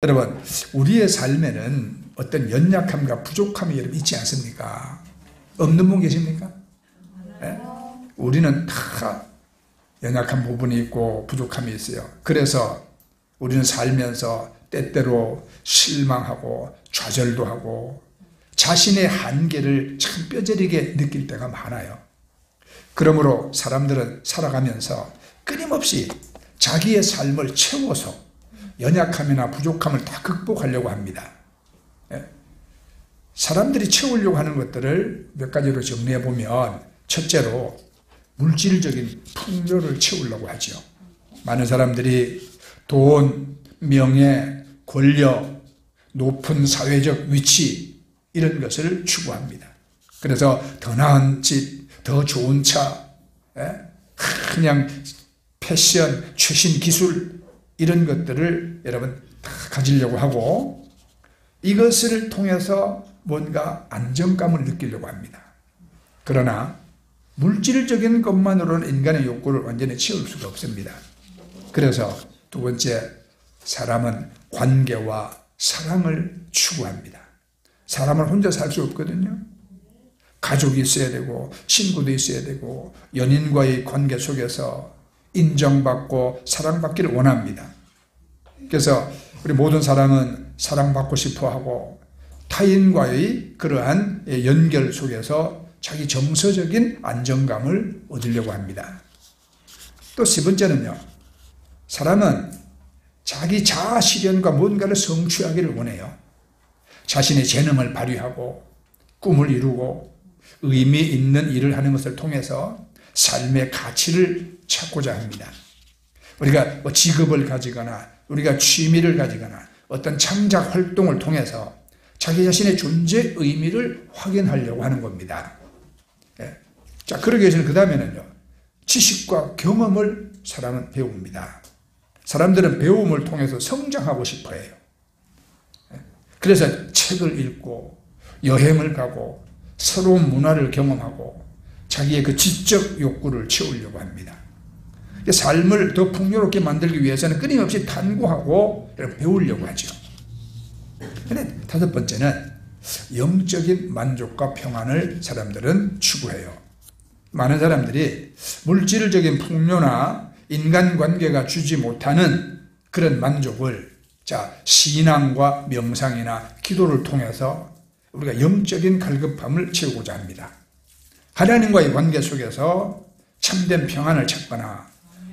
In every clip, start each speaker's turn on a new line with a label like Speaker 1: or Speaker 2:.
Speaker 1: 여러분, 우리의 삶에는 어떤 연약함과 부족함이 여러분 있지 않습니까? 없는 분 계십니까? 네? 우리는 다 연약한 부분이 있고 부족함이 있어요. 그래서 우리는 살면서 때때로 실망하고 좌절도 하고 자신의 한계를 참 뼈저리게 느낄 때가 많아요. 그러므로 사람들은 살아가면서 끊임없이 자기의 삶을 채워서 연약함이나 부족함을 다 극복하려고 합니다. 사람들이 채우려고 하는 것들을 몇 가지로 정리해 보면, 첫째로 물질적인 풍요를 채우려고 하죠. 많은 사람들이 돈, 명예, 권력, 높은 사회적 위치 이런 것을 추구합니다. 그래서 더 나은 집, 더 좋은 차, 그냥 패션, 최신 기술 이런 것들을 여러분 다 가지려고 하고, 이것을 통해서 뭔가 안정감을 느끼려고 합니다. 그러나 물질적인 것만으로는 인간의 욕구를 완전히 채울 수가 없습니다. 그래서 두 번째, 사람은 관계와 사랑을 추구합니다. 사람은 혼자 살 수 없거든요. 가족이 있어야 되고 친구도 있어야 되고 연인과의 관계 속에서 인정받고 사랑받기를 원합니다. 그래서 우리 모든 사람은 사랑받고 싶어하고 타인과의 그러한 연결 속에서 자기 정서적인 안정감을 얻으려고 합니다. 또 세 번째는요, 사람은 자기 자아 실현과 뭔가를 성취하기를 원해요. 자신의 재능을 발휘하고 꿈을 이루고 의미 있는 일을 하는 것을 통해서 삶의 가치를 찾고자 합니다. 우리가 직업을 가지거나 우리가 취미를 가지거나 어떤 창작 활동을 통해서 자기 자신의 존재 의미를 확인하려고 하는 겁니다. 자, 그러기 위해서는 그 다음에는요, 지식과 경험을 사람은 배웁니다. 사람들은 배움을 통해서 성장하고 싶어 해요. 그래서 책을 읽고 여행을 가고 새로운 문화를 경험하고 자기의 그 지적 욕구를 채우려고 합니다. 삶을 더 풍요롭게 만들기 위해서는 끊임없이 탐구하고 배우려고 하죠. 그런데 다섯 번째는 영적인 만족과 평안을 사람들은 추구해요. 많은 사람들이 물질적인 풍요나 인간관계가 주지 못하는 그런 만족을 신앙과 명상이나 기도를 통해서 우리가 영적인 갈급함을 채우고자 합니다. 하나님과의 관계 속에서 참된 평안을 찾거나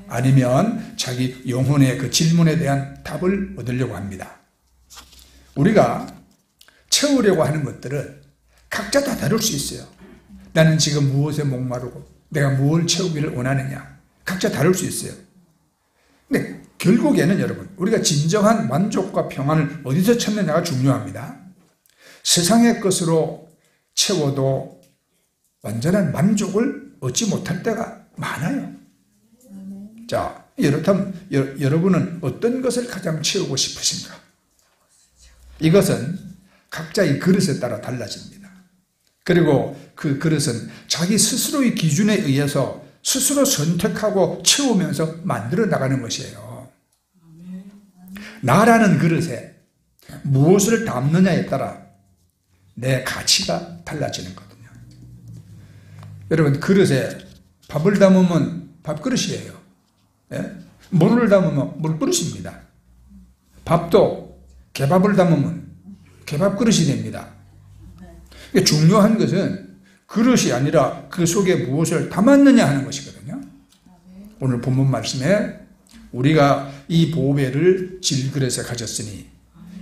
Speaker 1: 아니면 자기 영혼의 그 질문에 대한 답을 얻으려고 합니다. 우리가 채우려고 하는 것들은 각자 다 다를 수 있어요. 나는 지금 무엇에 목마르고 내가 무엇을 채우기를 원하느냐, 각자 다를 수 있어요. 근데 결국에는 여러분, 우리가 진정한 만족과 평안을 어디서 찾느냐가 중요합니다. 세상의 것으로 채워도 완전한 만족을 얻지 못할 때가 많아요. 자, 이렇다면 여러분은 어떤 것을 가장 채우고 싶으신가? 이것은 각자의 그릇에 따라 달라집니다. 그리고 그 그릇은 자기 스스로의 기준에 의해서 스스로 선택하고 채우면서 만들어 나가는 것이에요. 나라는 그릇에 무엇을 담느냐에 따라 내 가치가 달라지는 거거든요. 여러분, 그릇에 밥을 담으면 밥그릇이에요. 물을 담으면 물그릇입니다. 밥도 개밥을 담으면 개밥그릇이 됩니다. 중요한 것은 그릇이 아니라 그 속에 무엇을 담았느냐 하는 것이거든요. 오늘 본문 말씀에 우리가 이 보배를 질그릇에 가졌으니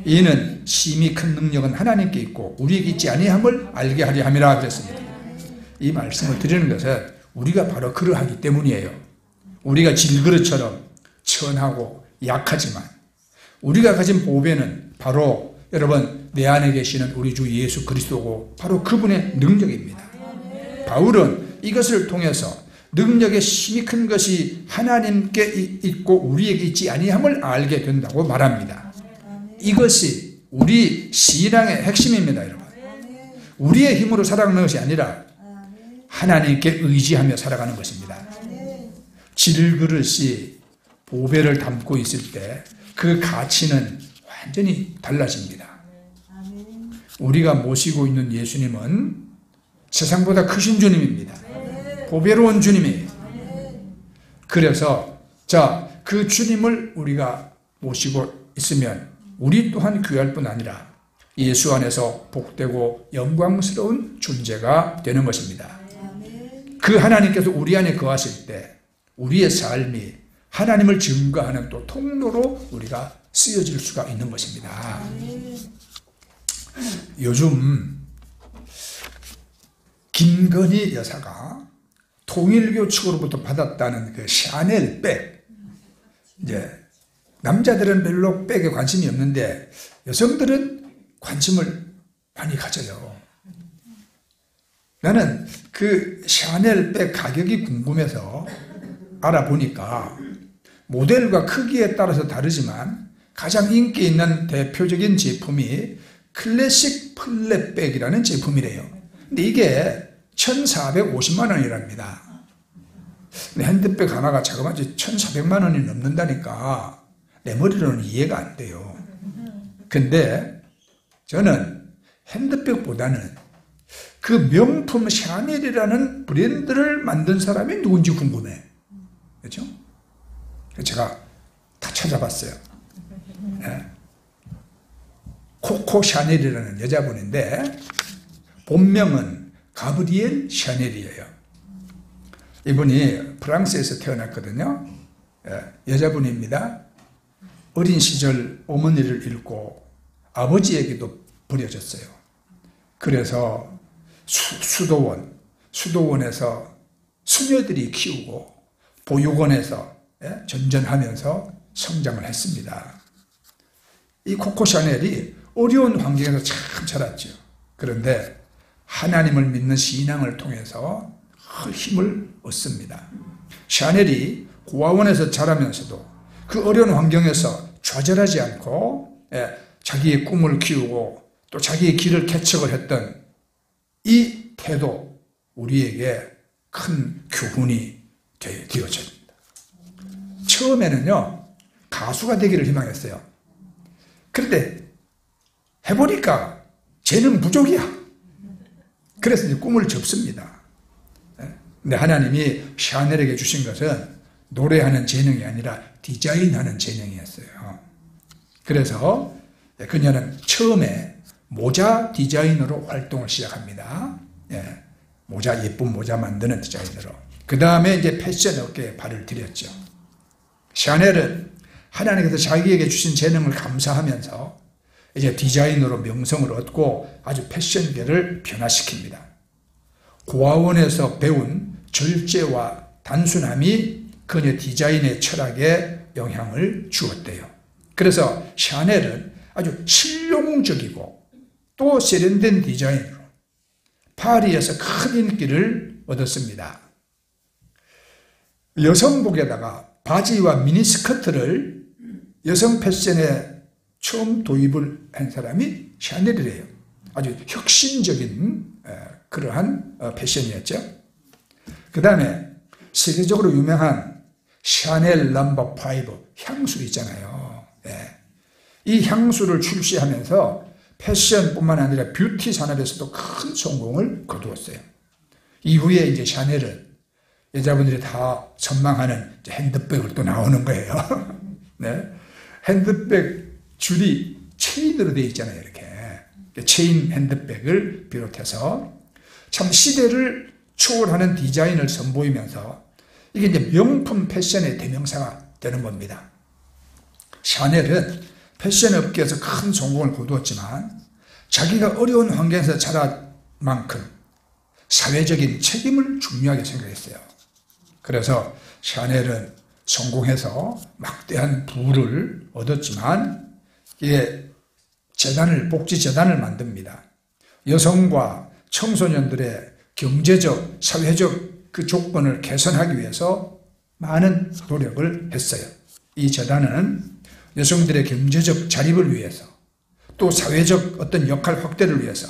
Speaker 1: 이는 심히 큰 능력은 하나님께 있고 우리에게 있지 아니함을 알게 하려 함이라 그랬습니다. 이 말씀을 드리는 것은 우리가 바로 그러하기 때문이에요. 우리가 질그릇처럼 천하고 약하지만 우리가 가진 보배는 바로 여러분 내 안에 계시는 우리 주 예수 그리스도고 바로 그분의 능력입니다. 바울은 이것을 통해서 능력의 심히 큰 것이 하나님께 있고 우리에게 있지 아니함을 알게 된다고 말합니다. 이것이 우리 신앙의 핵심입니다, 여러분. 우리의 힘으로 살아가는 것이 아니라 하나님께 의지하며 살아가는 것입니다. 질그릇이 보배를 담고 있을 때 그 가치는 완전히 달라집니다. 우리가 모시고 있는 예수님은 세상보다 크신 주님입니다. 보배로운 주님이에요. 그래서 그 주님을 우리가 모시고 있으면 우리 또한 귀할 뿐 아니라 예수 안에서 복되고 영광스러운 존재가 되는 것입니다. 그 하나님께서 우리 안에 거하실 때 우리의 삶이 하나님을 증거하는 또 통로로 우리가 쓰여질 수가 있는 것입니다. 요즘 김건희 여사가 통일교 측으로부터 받았다는 그 샤넬 백, 이제 남자들은 별로 백에 관심이 없는데 여성들은 관심을 많이 가져요. 나는 그 샤넬 백 가격이 궁금해서 알아보니까 모델과 크기에 따라서 다르지만 가장 인기 있는 대표적인 제품이 클래식 플랫백이라는 제품이래요. 근데 이게 1,450만 원이랍니다. 근데 핸드백 하나가 자그마치 1,400만 원이 넘는다니까 내 머리로는 이해가 안 돼요. 근데 저는 핸드백보다는 그 명품 샤넬이라는 브랜드를 만든 사람이 누군지 궁금해. 그렇죠? 제가 다 찾아봤어요. 네. 코코 샤넬이라는 여자분인데 본명은 가브리엘 샤넬이에요. 이분이 프랑스에서 태어났거든요. 여자분입니다. 어린 시절 어머니를 잃고 아버지에게도 버려졌어요. 그래서 수도원에서 수녀들이 키우고 보육원에서 전전하면서 성장을 했습니다. 이 코코 샤넬이 어려운 환경에서 참 자랐죠. 그런데 하나님을 믿는 신앙을 통해서 힘을 얻습니다. 샤넬이 고아원에서 자라면서도 그 어려운 환경에서 좌절하지 않고 자기의 꿈을 키우고 또 자기의 길을 개척을 했던 이 태도, 우리에게 큰 교훈이 되어집니다. 처음에는요 가수가 되기를 희망했어요. 그런데 해보니까 재능 부족이야. 그래서 이제 꿈을 접습니다. 근데 하나님이 샤넬에게 주신 것은 노래하는 재능이 아니라 디자인하는 재능이었어요. 그래서 그녀는 처음에 모자 디자이너로 활동을 시작합니다. 모자, 예쁜 모자 만드는 디자이너로. 그 다음에 이제 패션 업계에 발을 들였죠. 샤넬은 하나님께서 자기에게 주신 재능을 감사하면서 이제 디자이너로 명성을 얻고 아주 패션계를 변화시킵니다. 고아원에서 배운 절제와 단순함이 그녀 디자인의 철학에 영향을 주었대요. 그래서 샤넬은 아주 실용적이고 또 세련된 디자인으로 파리에서 큰 인기를 얻었습니다. 여성복에다가 바지와 미니스커트를 여성 패션에 처음 도입을 한 사람이 샤넬이래요. 아주 혁신적인 그러한 패션이었죠. 그 다음에 세계적으로 유명한 샤넬 넘버 5 향수 있잖아요. 이 향수를 출시하면서 패션뿐만 아니라 뷰티 산업에서도 큰 성공을 거두었어요. 이후에 이제 샤넬은 여자분들이 다 선망하는 핸드백을 또 나오는 거예요. 네. 핸드백 줄이 체인으로 되어 있잖아요. 이렇게 체인 핸드백을 비롯해서 참 시대를 초월하는 디자인을 선보이면서 이게 이제 명품 패션의 대명사가 되는 겁니다. 샤넬은 패션 업계에서 큰 성공을 거두었지만 자기가 어려운 환경에서 자란 만큼 사회적인 책임을 중요하게 생각했어요. 그래서 샤넬은 성공해서 막대한 부를 얻었지만 이게 복지재단을 만듭니다. 여성과 청소년들의 경제적, 사회적 그 조건을 개선하기 위해서 많은 노력을 했어요. 이 재단은 여성들의 경제적 자립을 위해서 또 사회적 어떤 역할 확대를 위해서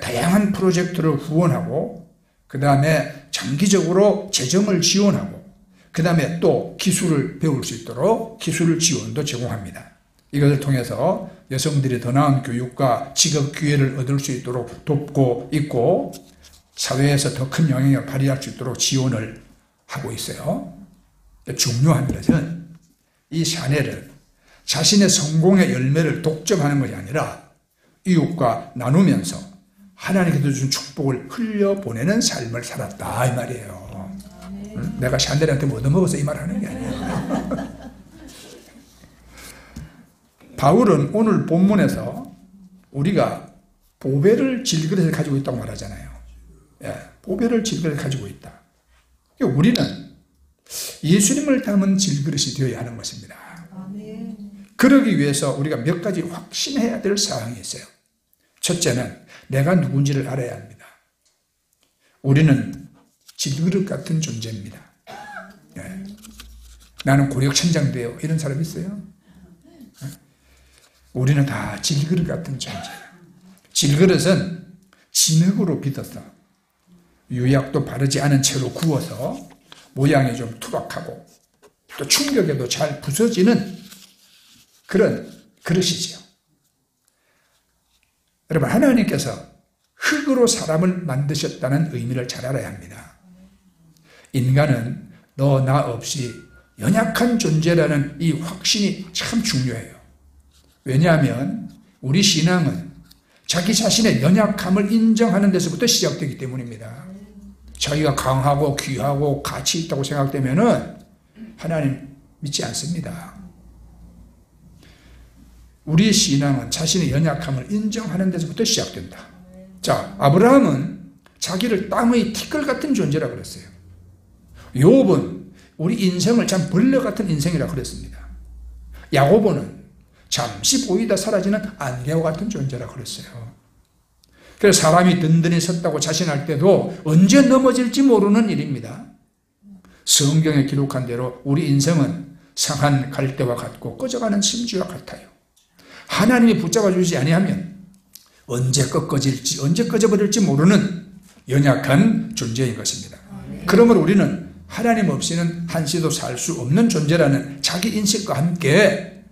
Speaker 1: 다양한 프로젝트를 후원하고 그 다음에 장기적으로 재정을 지원하고 그 다음에 또 기술을 배울 수 있도록 기술 지원도 제공합니다. 이것을 통해서 여성들이 더 나은 교육과 직업 기회를 얻을 수 있도록 돕고 있고 사회에서 더 큰 영향력을 발휘할 수 있도록 지원을 하고 있어요. 중요한 것은 이 샤넬은 자신의 성공의 열매를 독점하는 것이 아니라 이웃과 나누면서 하나님께서 준 축복을 흘려보내는 삶을 살았다 이 말이에요. 내가 샤넬한테 뭐 얻어먹어서 이 말 하는 게 아니에요. 바울은 오늘 본문에서 우리가 보배를 질그릇에 가지고 있다고 말하잖아요. 보배를 질그릇에 가지고 있다. 우리는 예수님을 담은 질그릇이 되어야 하는 것입니다. 그러기 위해서 우리가 몇 가지 확신해야 될 사항이 있어요. 첫째는 내가 누군지를 알아야 합니다. 우리는 질그릇 같은 존재입니다. 나는 고력천장돼요. 이런 사람 있어요? 우리는 다 질그릇 같은 존재예요. 질그릇은 진흙으로 빚어서 유약도 바르지 않은 채로 구워서 모양이 좀 투박하고 또 충격에도 잘 부서지는 그런 그릇이지요. 여러분, 하나님께서 흙으로 사람을 만드셨다는 의미를 잘 알아야 합니다. 인간은 너 나 없이 연약한 존재라는 이 확신이 참 중요해요. 왜냐하면 우리 신앙은 자기 자신의 연약함을 인정하는 데서부터 시작되기 때문입니다. 자기가 강하고 귀하고 가치 있다고 생각되면은 하나님 믿지 않습니다. 우리의 신앙은 자신의 연약함을 인정하는 데서부터 시작된다. 자, 아브라함은 자기를 땅의 티끌 같은 존재라 그랬어요. 욥은 우리 인생을 참 벌레 같은 인생이라 그랬습니다. 야고보는 잠시 보이다 사라지는 안개와 같은 존재라 그랬어요. 그래서 사람이 든든히 섰다고 자신할 때도 언제 넘어질지 모르는 일입니다. 성경에 기록한 대로 우리 인생은 상한 갈대와 같고 꺼져가는 심지와 같아요. 하나님이 붙잡아 주지 아니하면 언제 꺾어질지 언제 꺼져버릴지 모르는 연약한 존재인 것입니다. 그러므로 우리는 하나님 없이는 한시도 살 수 없는 존재라는 자기 인식과 함께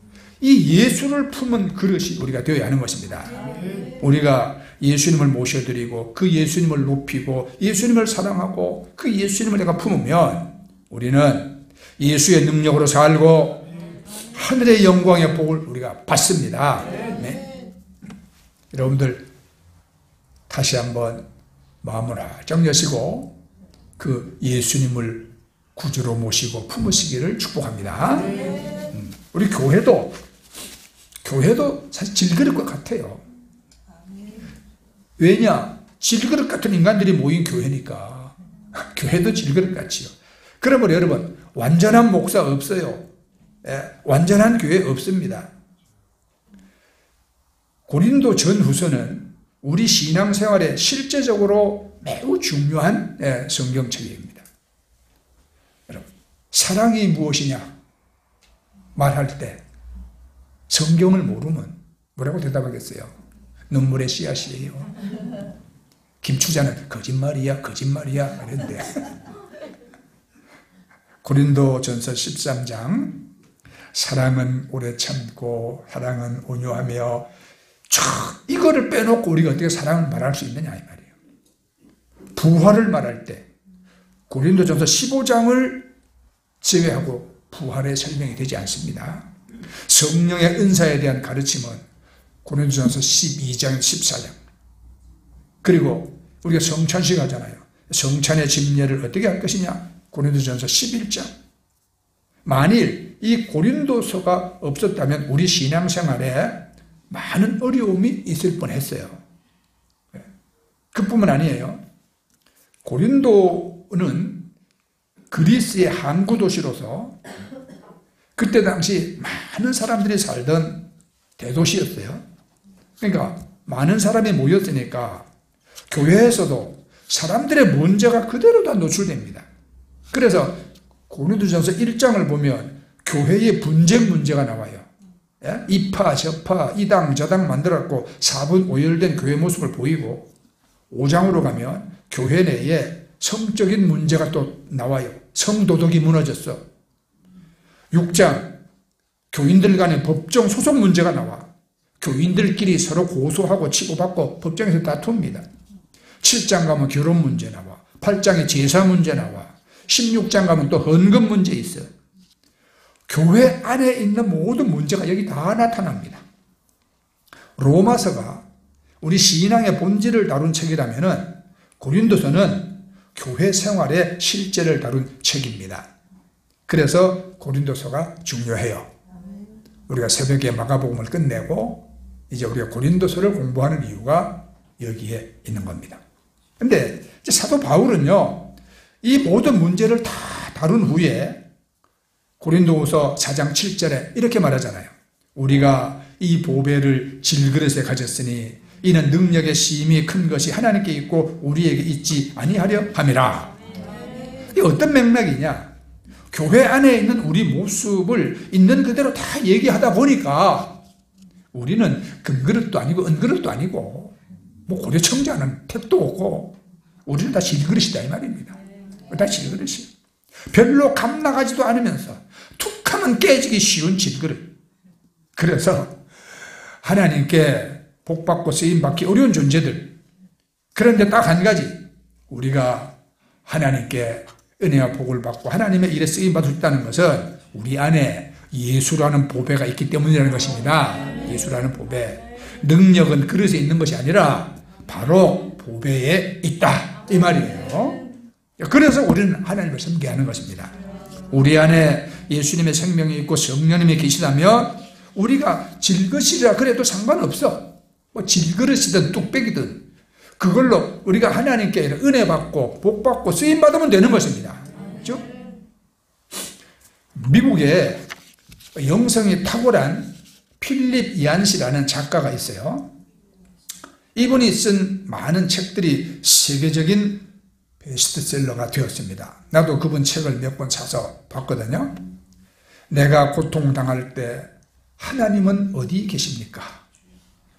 Speaker 1: 이 예수를 품은 그릇이 우리가 되어야 하는 것입니다. 우리가 예수님을 모셔드리고 그 예수님을 높이고 예수님을 사랑하고 그 예수님을 내가 품으면 우리는 예수의 능력으로 살고 하늘의 영광의 복을 우리가 받습니다. 네. 여러분들 다시 한번 마음을 활짝 여시고 그 예수님을 구주로 모시고 품으시기를 축복합니다. 우리 교회도 사실 질그릇과 같아요. 왜냐? 질그릇 같은 인간들이 모인 교회니까. 교회도 질그릇 같지요. 그러므로 여러분, 완전한 목사 없어요. 완전한 교회 없습니다. 고린도 전후서는 우리 신앙생활에 실제적으로 매우 중요한 성경책입니다. 여러분, 사랑이 무엇이냐 말할 때 성경을 모르면 뭐라고 대답하겠어요? 눈물의 씨앗이에요. 김추자는 거짓말이야 이랬는데 고린도전서 13장 사랑은 오래 참고 사랑은 온유하며 이거를 빼놓고 우리가 어떻게 사랑을 말할 수 있느냐 이 말이에요. 부활을 말할 때 고린도전서 15장을 제외하고 부활의 설명이 되지 않습니다. 성령의 은사에 대한 가르침은 고린도전서 12장 14장 그리고 우리가 성찬식 하잖아요. 성찬의 집례를 어떻게 할 것이냐 고린도전서 11장. 만일 이 고린도서가 없었다면 우리 신앙생활에 많은 어려움이 있을 뻔했어요. 그뿐만 아니에요. 고린도는 그리스의 항구 도시로서 그때 당시 많은 사람들이 살던 대도시였어요. 그러니까 많은 사람이 모였으니까 교회에서도 사람들의 문제가 그대로 다 노출됩니다. 그래서 고린도전서 1장을 보면 교회의 분쟁 문제가 나와요. 이파 저파 이당 저당 만들었고 사분오열된 교회 모습을 보이고 5장으로 가면 교회 내에 성적인 문제가 또 나와요. 성도덕이 무너졌어. 6장 교인들 간의 법정 소송 문제가 나와. 교인들끼리 서로 고소하고 치고받고 법정에서 다툽니다. 7장 가면 결혼 문제 나와. 8장에 제사 문제 나와. 16장 가면 또 헌금 문제 있어. 교회 안에 있는 모든 문제가 여기 다 나타납니다. 로마서가 우리 신앙의 본질을 다룬 책이라면 고린도서는 교회 생활의 실제를 다룬 책입니다. 그래서 고린도서가 중요해요. 우리가 새벽에 마가복음을 끝내고 이제 우리가 고린도서를 공부하는 이유가 여기에 있는 겁니다. 근데 사도 바울은요, 이 모든 문제를 다 다룬 후에 고린도후서 4장 7절에 이렇게 말하잖아요. 우리가 이 보배를 질그릇에 가졌으니 이는 능력의 심히 큰 것이 하나님께 있고 우리에게 있지 아니하려 함이라. 이게 어떤 맥락이냐? 교회 안에 있는 우리 모습을 있는 그대로 다 얘기하다 보니까 우리는 금그릇도 아니고 은그릇도 아니고 뭐 고려 청자는 택도 없고 우리는 다 질그릇이다 이 말입니다. 다 질그릇이에요. 별로 값나가지도 않으면서 툭 하면 깨지기 쉬운 질그릇. 그래서 하나님께 복받고 쓰임받기 어려운 존재들. 그런데 딱 한 가지, 우리가 하나님께 은혜와 복을 받고 하나님의 일에 쓰임받을 수 있다는 것은 우리 안에 예수라는 보배가 있기 때문이라는 것입니다. 예수라는 보배. 능력은 그릇에 있는 것이 아니라 바로 보배에 있다 이 말이에요. 그래서 우리는 하나님을 섬기하는 것입니다. 우리 안에 예수님의 생명이 있고 성령님이 계시다면 우리가 질것이라 그래도 상관없어. 뭐 질그릇이든 뚝배기든 그걸로 우리가 하나님께 은혜 받고 복 받고 쓰임 받으면 되는 것입니다. 그렇죠? 미국에 영성이 탁월한 필립 얀시라는 작가가 있어요. 이분이 쓴 많은 책들이 세계적인 베스트셀러가 되었습니다. 나도 그분 책을 몇 권 사서 봤거든요. 내가 고통당할 때 하나님은 어디 계십니까?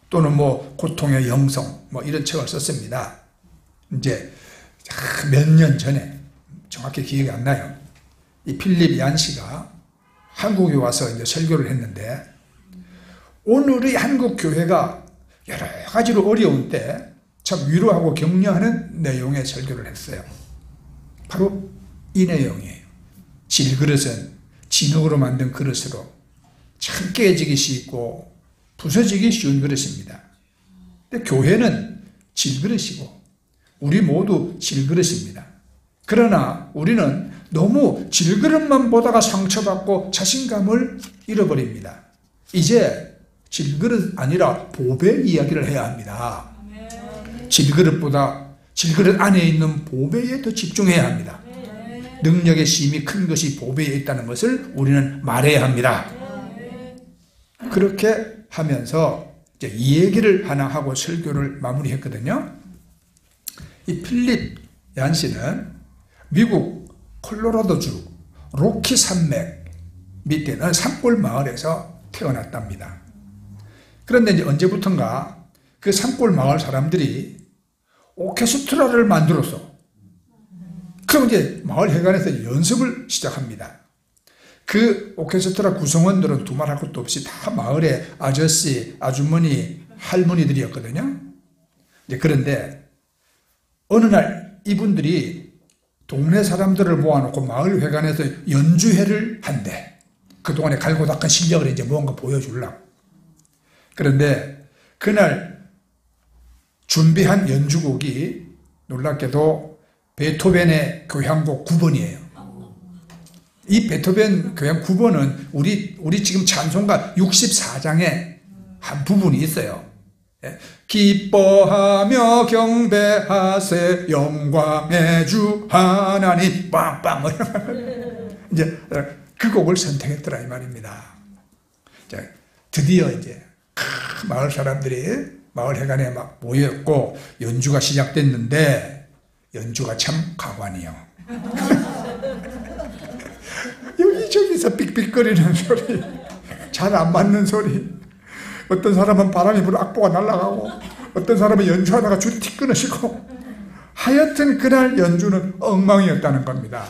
Speaker 1: 또는 뭐 고통의 영성 뭐 이런 책을 썼습니다. 이제 몇 년 전에 정확히 기억이 안 나요. 이 필립 얀시가 한국에 와서 이제 설교를 했는데 오늘의 한국 교회가 여러 가지로 어려운 때 참 위로하고 격려하는 내용의 설교를 했어요. 바로 이 내용이에요. 질그릇은 진흙으로 만든 그릇으로 참 깨지기 쉽고 부서지기 쉬운 그릇입니다. 근데 교회는 질그릇이고 우리 모두 질그릇입니다. 그러나 우리는 너무 질그릇만 보다가 상처받고 자신감을 잃어버립니다. 이제 질그릇 아니라 보배 이야기를 해야 합니다. 질그릇보다 질그릇 안에 있는 보배에 더 집중해야 합니다. 능력의 심이 큰 것이 보배에 있다는 것을 우리는 말해야 합니다. 그렇게 하면서 이제 이 얘기를 하나 하고 설교를 마무리했거든요. 이 필립 얀시는 미국 콜로라도주 로키 산맥 밑에 있는 산골 마을에서 태어났답니다. 그런데 이제 언제부턴가 그 산골 마을 사람들이 오케스트라를 만들어서 그럼 이제 마을 회관에서 연습을 시작합니다. 그 오케스트라 구성원들은 두말할 것도 없이 다 마을의 아저씨, 아주머니, 할머니들이었거든요. 그런데 어느 날 이분들이 동네 사람들을 모아놓고 마을 회관에서 연주회를 한대. 그동안에 갈고 닦은 실력을 이제 뭔가 보여주려고. 그런데 그날 준비한 연주곡이 놀랍게도 베토벤의 교향곡 9번이에요. 이 베토벤 교향 9번은 우리 지금 찬송가 64장에 한 부분이 있어요. 기뻐하며 경배하세 영광의 주 하나님 빵빵 이제 그 곡을 선택했더라 이 말입니다. 드디어 이제 마을 사람들이 마을 회관에 막 모였고 연주가 시작됐는데 연주가 참 가관이요. 여기저기서 삑삑거리는 소리, 잘 안 맞는 소리. 어떤 사람은 바람이 불어 악보가 날아가고 어떤 사람은 연주하다가 줄이 틱 끊어지고 하여튼 그날 연주는 엉망이었다는 겁니다.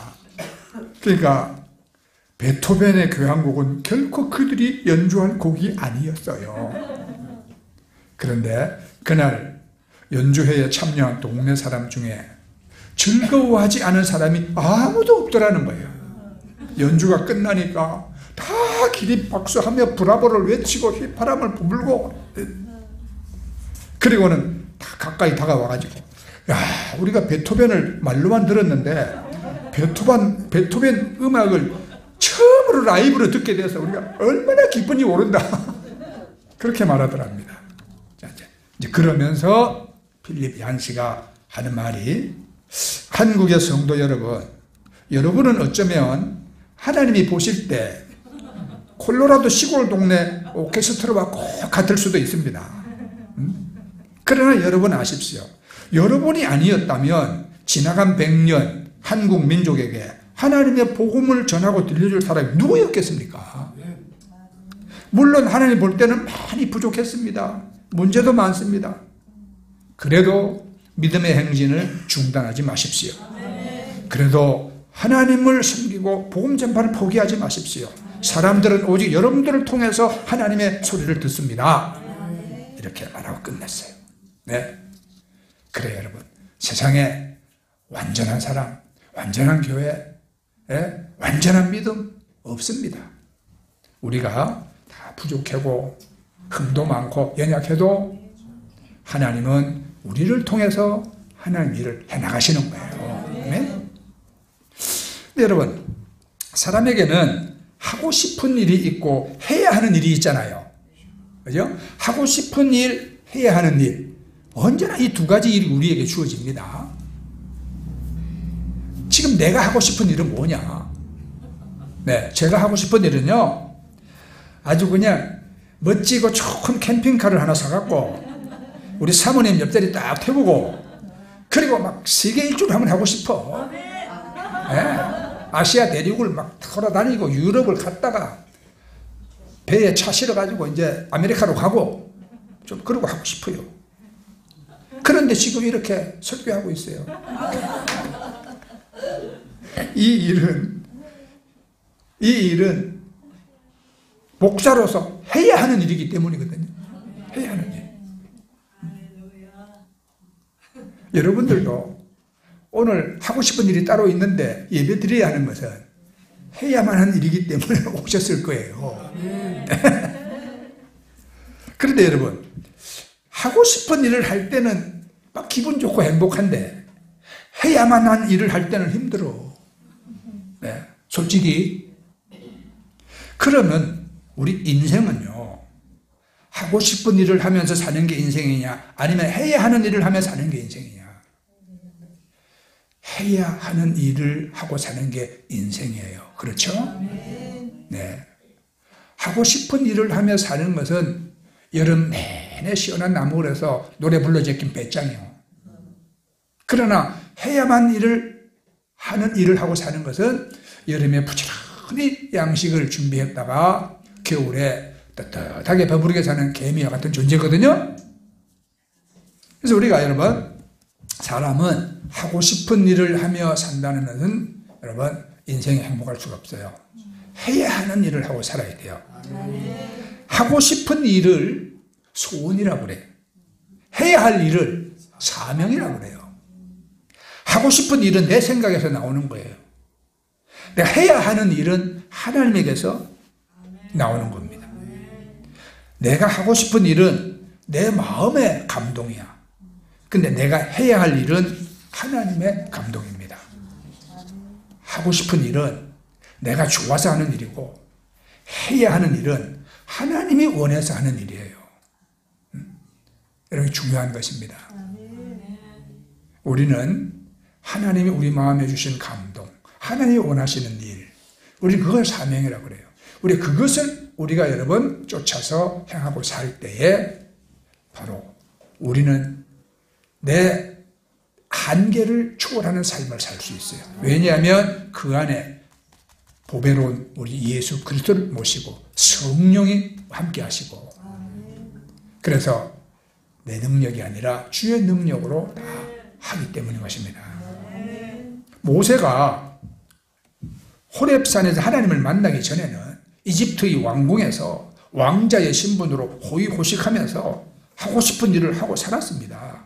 Speaker 1: 그러니까 베토벤의 교향곡은 결코 그들이 연주할 곡이 아니었어요. 그런데 그날 연주회에 참여한 동네 사람 중에 즐거워하지 않은 사람이 아무도 없더라는 거예요. 연주가 끝나니까 다 기립박수하며 브라보를 외치고 휘파람을 불고, 그리고는 다 가까이 다가와가지고, 야, 우리가 베토벤을 말로만 들었는데 베토벤 음악을 처음으로 라이브로 듣게 돼서 우리가 얼마나 기분이 오른다. 그렇게 말하더랍니다. 자, 이제 그러면서 필립 얀시가 하는 말이, 한국의 성도 여러분, 여러분은 어쩌면 하나님이 보실 때 콜로라도 시골 동네 오케스트라와 꼭 같을 수도 있습니다. 그러나 여러분 아십시오. 여러분이 아니었다면 지나간 100년 한국 민족에게 하나님의 복음을 전하고 들려줄 사람이 누구였겠습니까? 물론 하나님 볼 때는 많이 부족했습니다. 문제도 많습니다. 그래도 믿음의 행진을 중단하지 마십시오. 그래도 하나님을 섬기고 복음 전파를 포기하지 마십시오. 사람들은 오직 여러분들을 통해서 하나님의 소리를 듣습니다. 이렇게 말하고 끝냈어요. 네. 그래요, 여러분. 세상에 완전한 사람, 완전한 교회, 완전한 믿음 없습니다. 우리가 다 부족하고 흠도 많고 연약해도 하나님은 우리를 통해서 하나님 일을 해나가시는 거예요. 네? 여러분, 사람에게는 하고 싶은 일이 있고 해야 하는 일이 있잖아요. 그죠? 하고 싶은 일, 해야 하는 일. 언제나 이 두 가지 일이 우리에게 주어집니다. 지금 내가 하고 싶은 일은 뭐냐? 네, 제가 하고 싶은 일은요, 아주 그냥 멋지고 좋은 캠핑카를 하나 사갖고 우리 사모님 옆자리 딱 태우고, 그리고 막 세계 일주를 한번 하고 싶어. 네, 아시아 대륙을 막 돌아다니고 유럽을 갔다가 배에 차 실어가지고 이제 아메리카로 가고 좀 그러고 하고 싶어요. 그런데 지금 이렇게 설교하고 있어요. 이 일은 목사로서 해야 하는 일이기 때문이거든요. 해야 하는 일. 여러분들도 오늘 하고 싶은 일이 따로 있는데 예배 드려야 하는 것은 해야만 하는 일이기 때문에 오셨을 거예요. 그런데 여러분, 하고 싶은 일을 할 때는 막 기분 좋고 행복한데 해야만 한 일을 할 때는 힘들어. 네, 솔직히. 그러면 우리 인생은요, 하고 싶은 일을 하면서 사는 게 인생이냐, 아니면 해야 하는 일을 하며 사는 게 인생이냐? 해야 하는 일을 하고 사는 게 인생이에요. 그렇죠? 네. 하고 싶은 일을 하며 사는 것은 여름 내내 시원한 나무에서 노래 불러 제낀 배짱이요. 그러나 해야만 하는 일을 하고 사는 것은 여름에 부지런히 양식을 준비했다가 겨울에 따뜻하게 배부르게 사는 개미와 같은 존재거든요. 그래서 우리가 여러분, 사람은 하고 싶은 일을 하며 산다는 것은 여러분 인생에 행복할 수가 없어요. 해야 하는 일을 하고 살아야 돼요. 하고 싶은 일을 소원이라고 그래요. 해야 할 일을 사명이라고 그래요. 하고 싶은 일은 내 생각에서 나오는 거예요. 내가 해야 하는 일은 하나님에게서 나오는 겁니다. 내가 하고 싶은 일은 내 마음의 감동이야. 근데 내가 해야 할 일은 하나님의 감동입니다. 하고 싶은 일은 내가 좋아서 하는 일이고, 해야 하는 일은 하나님이 원해서 하는 일이에요. 이렇게 중요한 것입니다. 우리는 하나님이 우리 마음에 주신 감동, 하나님이 원하시는 일, 우리 그걸 사명이라고 그래요. 우리 그것을 우리가 여러분 쫓아서 행하고 살 때에 바로 우리는 내 한계를 초월하는 삶을 살 수 있어요. 왜냐하면 그 안에 보배로운 우리 예수 그리스도를 모시고 성령이 함께 하시고, 그래서 내 능력이 아니라 주의 능력으로 다 하기 때문인 것입니다. 모세가 호렙산에서 하나님을 만나기 전에는 이집트의 왕궁에서 왕자의 신분으로 호의호식하면서 하고 싶은 일을 하고 살았습니다.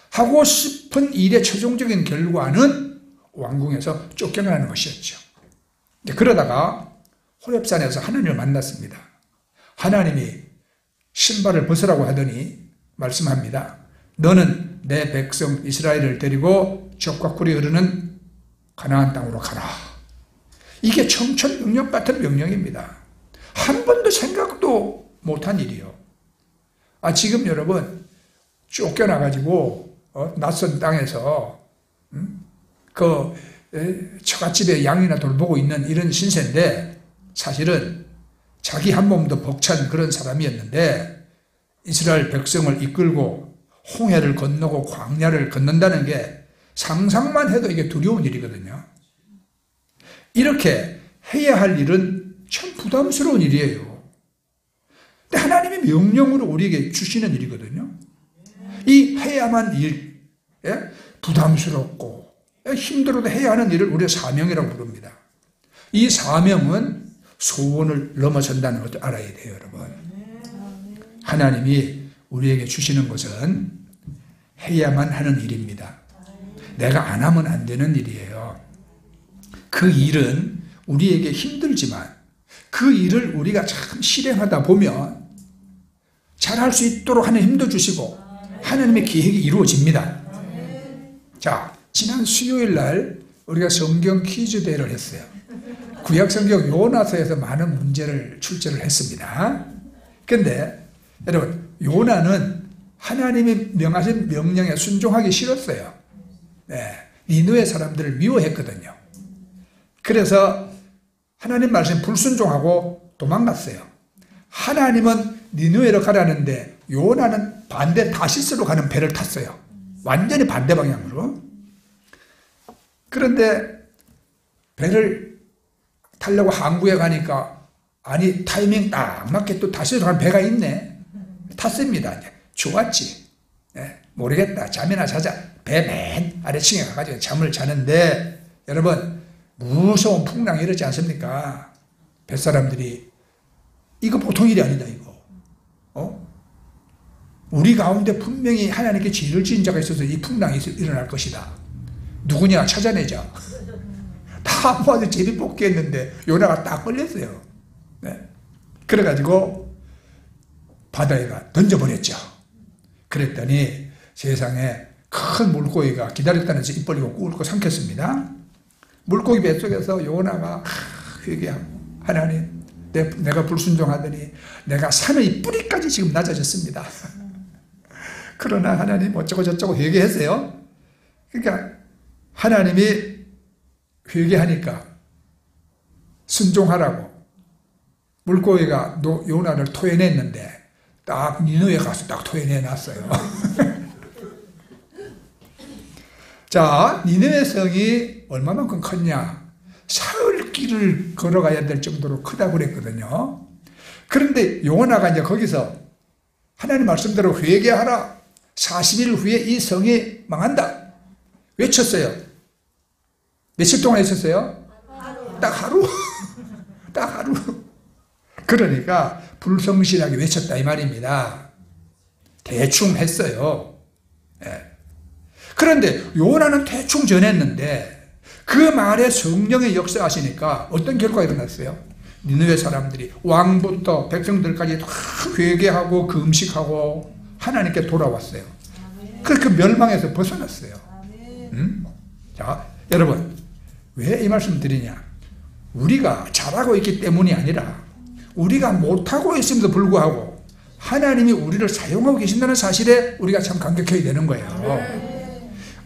Speaker 1: 하고 싶은 일의 최종적인 결과는 왕궁에서 쫓겨나는 것이었죠. 그러다가 호렙산에서 하나님을 만났습니다. 하나님이 신발을 벗으라고 하더니 말씀합니다. 너는 내 백성 이스라엘을 데리고 젖과 꿀이 흐르는 가나안 땅으로 가라. 이게 청천벽력 같은 명령입니다. 한 번도 생각도 못한 일이요. 지금 여러분 쫓겨나가지고 낯선 땅에서 처갓집에 양이나 돌보고 있는 이런 신세인데 사실은 자기 한 몸도 벅찬 그런 사람이었는데 이스라엘 백성을 이끌고 홍해를 건너고 광야를 건넌다는 게 상상만 해도 이게 두려운 일이거든요. 이렇게 해야 할 일은 참 부담스러운 일이에요. 근데 하나님의 명령으로 우리에게 주시는 일이거든요. 이 해야만 일, 부담스럽고 힘들어도 해야 하는 일을 우리가 사명이라고 부릅니다. 이 사명은 소원을 넘어선다는 것도 알아야 돼요, 여러분. 하나님이 우리에게 주시는 것은 해야만 하는 일입니다. 내가 안 하면 안 되는 일이에요. 그 일은 우리에게 힘들지만 그 일을 우리가 참 실행하다 보면 잘할 수 있도록 하나님 힘도 주시고 하나님의 계획이 이루어집니다. 자, 지난 수요일 날 우리가 성경 퀴즈 대회를 했어요. 구약성경 요나서에서 많은 문제를 출제를 했습니다. 그런데 여러분, 요나는 하나님이 명하신 명령에 순종하기 싫었어요. 니느웨 사람들을 미워했거든요. 그래서 하나님 말씀 불순종하고 도망갔어요. 하나님은 니느웨로 가라는데 요나는 반대 다시스로 가는 배를 탔어요. 완전히 반대 방향으로. 그런데 배를 타려고 항구에 가니까 타이밍 딱 맞게 또 다시스로 가는 배가 있네. 탔습니다. 좋았지. 모르겠다. 잠이나 자자. 배 맨 아래층에 가가지고 잠을 자는데 여러분 무서운 풍랑이 이러지 않습니까? 뱃사람들이 이거 보통 일이 아니다 이거. 우리 가운데 분명히 하나님께 죄를 지은 자가 있어서 이 풍랑이 일어날 것이다. 누구냐 찾아내자. 다 모아서 제비 뽑기 했는데 요나가 딱 걸렸어요. 그래가지고 바다에가 던져버렸죠. 그랬더니 세상에 큰 물고기가 기다렸다는 듯이 입 벌리고 꿇고 삼켰습니다. 물고기 뱃속에서 요나가 회개하고 하나님 내가 불순종하더니 내가 산의 뿌리까지 지금 낮아졌습니다. 그러나 하나님 어쩌고 저쩌고 회개했어요. 그러니까 하나님이 회개하니까 순종하라고 물고기가 요나를 토해냈는데 딱 니느웨 가서 딱 토해내놨어요. 자, 니느웨 성이 얼마만큼 컸냐? 사흘 길을 걸어가야 될 정도로 크다고 그랬거든요. 그런데 요나가 이제 거기서 하나님 말씀대로 회개하라. 40일 후에 이 성이 망한다. 외쳤어요. 며칠 동안 했었어요? 딱 하루. 딱 하루. 그러니까 불성실하게 외쳤다 이 말입니다. 대충 했어요. 그런데 요나는 대충 전했는데 그 말에 성령의 역사하시니까 어떤 결과가 일어났어요? 니느웨 사람들이 왕부터 백성들까지 다 회개하고 금식하고 하나님께 돌아왔어요. 그 멸망에서 벗어났어요. 자, 여러분 왜 이 말씀 드리냐? 우리가 잘하고 있기 때문이 아니라 우리가 못하고 있음에도 불구하고 하나님이 우리를 사용하고 계신다는 사실에 우리가 참 감격해야 되는 거예요.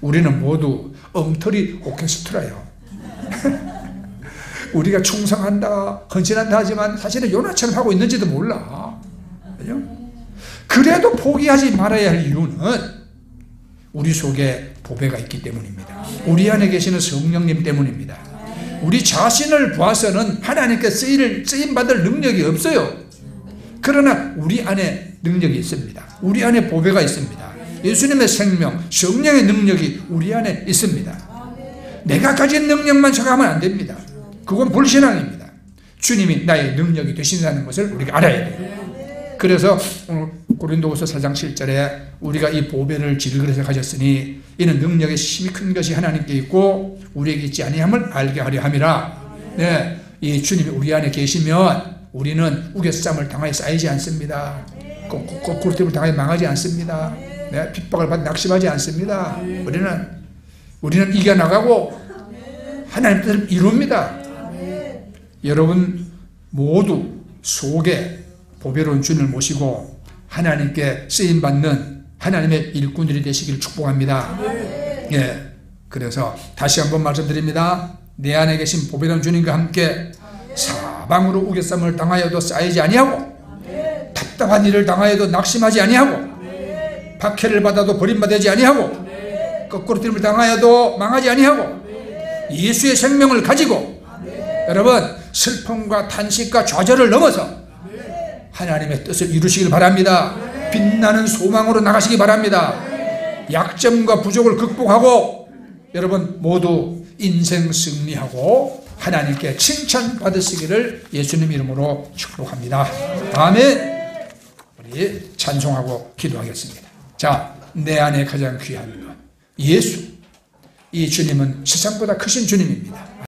Speaker 1: 우리는 모두 엉터리 오케스트라예요. 우리가 충성한다, 헌신한다 하지만 사실은 요나처럼 하고 있는지도 몰라. 그죠? 그래도 포기하지 말아야 할 이유는 우리 속에 보배가 있기 때문입니다. 우리 안에 계시는 성령님 때문입니다. 우리 자신을 봐서는 하나님께 쓰임받을 능력이 없어요. 그러나 우리 안에 능력이 있습니다. 우리 안에 보배가 있습니다. 예수님의 생명, 성령의 능력이 우리 안에 있습니다. 내가 가진 능력만 생각하면 안 됩니다. 그건 불신앙입니다. 주님이 나의 능력이 되신다는 것을 우리가 알아야 돼요. 그래서 고린도후서 4장 7절에 우리가 이 보배를 질그릇에 가졌으니 이는 능력의 힘이 큰 것이 하나님께 있고 우리에게 있지 아니함을 알게 하려 함이라. 네, 이 주님이 우리 안에 계시면 우리는 우겨쌈을 당하여 쌓이지 않습니다. 고꾸라짐을 당하여 망하지 않습니다. 네, 핍박을 받아 낙심하지 않습니다. 우리는 이겨나가고 하나님 뜻을 이룹니다. 여러분 모두 속에 보배로운 주님을 모시고 하나님께 쓰임받는 하나님의 일꾼들이 되시기를 축복합니다. 예, 그래서 다시 한번 말씀드립니다. 내 안에 계신 보배로운 주님과 함께 사방으로 우겨쌈을 당하여도 쌓이지 아니하고 답답한 일을 당하여도 낙심하지 아니하고 박해를 받아도 버림받지 아니하고 거꾸로짐을 당하여도 망하지 아니하고 예수의 생명을 가지고 여러분 슬픔과 탄식과 좌절을 넘어서 하나님의 뜻을 이루시길 바랍니다. 빛나는 소망으로 나가시기 바랍니다. 약점과 부족을 극복하고 여러분 모두 인생 승리하고 하나님께 칭찬받으시기를 예수님 이름으로 축복합니다. 아멘. 우리 찬송하고 기도하겠습니다. 자, 내 안에 가장 귀한 것 예수. 이 주님은 세상보다 크신 주님입니다.